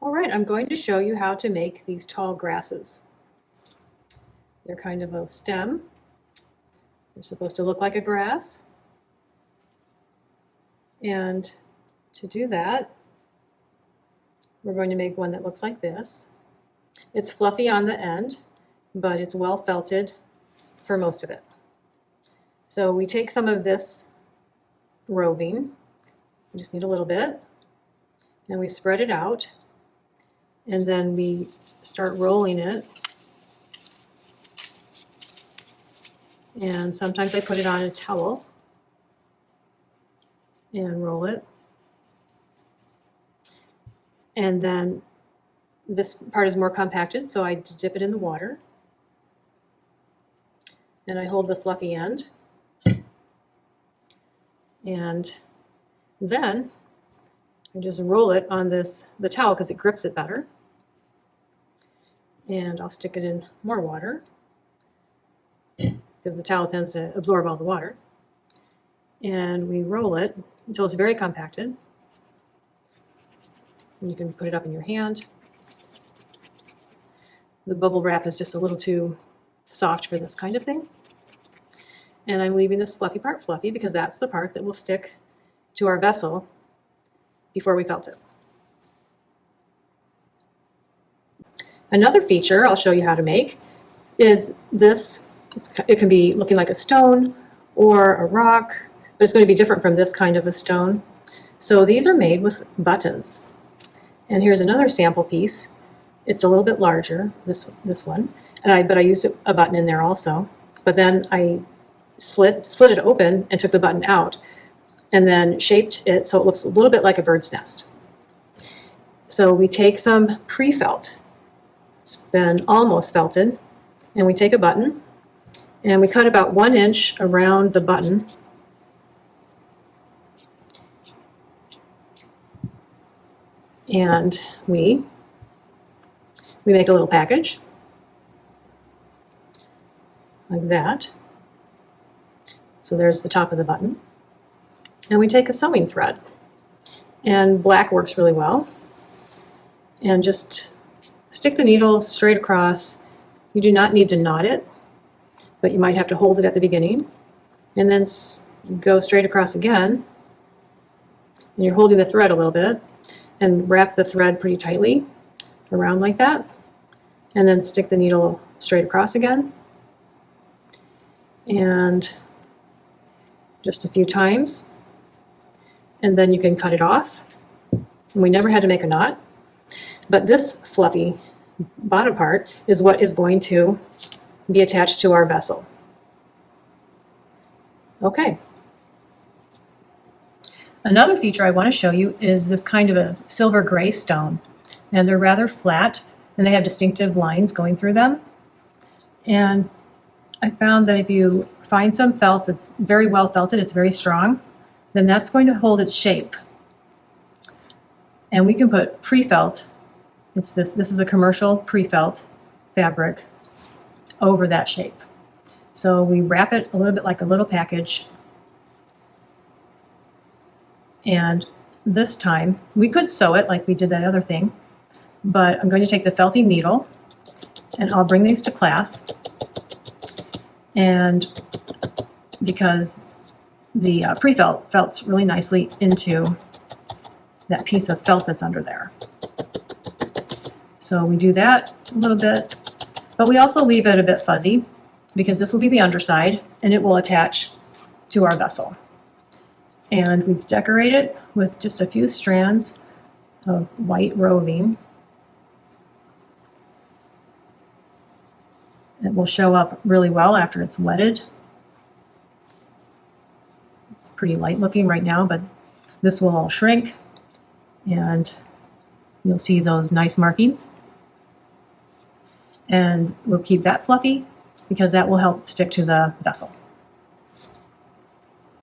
All right, I'm going to show you how to make these tall grasses. They're kind of a stem. They're supposed to look like a grass. And to do that, we're going to make one that looks like this. It's fluffy on the end, but it's well felted for most of it. So we take some of this roving, we just need a little bit, and we spread it out, and then we start rolling it. And sometimes I put it on a towel and roll it. And then this part is more compacted, so I dip it in the water. And I hold the fluffy end. And then I just roll it on the towel because it grips it better. And I'll stick it in more water because the towel tends to absorb all the water. And we roll it until it's very compacted. And you can put it up in your hand. The bubble wrap is just a little too soft for this kind of thing. And I'm leaving this fluffy part fluffy because that's the part that will stick to our vessel before we felt it. Another feature I'll show you how to make is this. It can be looking like a stone or a rock, but it's going to be different from this kind of a stone. So these are made with buttons. And here's another sample piece. It's a little bit larger, this one, but I used a button in there also. But then I slit it open and took the button out, and then shaped it so it looks a little bit like a bird's nest. So we take some pre-felt. It's been almost felted, and we take a button and we cut about 1 inch around the button. And we make a little package like that. So there's the top of the button. And we take a sewing thread, and black works really well. And just stick the needle straight across. You do not need to knot it, but you might have to hold it at the beginning. And then go straight across again. And you're holding the thread a little bit, and wrap the thread pretty tightly around like that. And then stick the needle straight across again. And just a few times. And then you can cut it off. And we never had to make a knot. But this fluffy bottom part is what is going to be attached to our vessel. Okay. Another feature I want to show you is this kind of a silver gray stone. And they're rather flat, and they have distinctive lines going through them. And I found that if you find some felt that's very well felted, it's very strong, then that's going to hold its shape. And we can put pre-felt, this is a commercial pre-felt fabric, over that shape. So we wrap it a little bit like a little package. And this time, we could sew it like we did that other thing, but I'm going to take the felting needle, and I'll bring these to class. And because the pre-felt felts really nicely into that piece of felt that's under there. So we do that a little bit, but we also leave it a bit fuzzy because this will be the underside and it will attach to our vessel. And we decorate it with just a few strands of white roving. It will show up really well after it's wetted. It's pretty light looking right now, but this will all shrink and you'll see those nice markings. And we'll keep that fluffy because that will help stick to the vessel.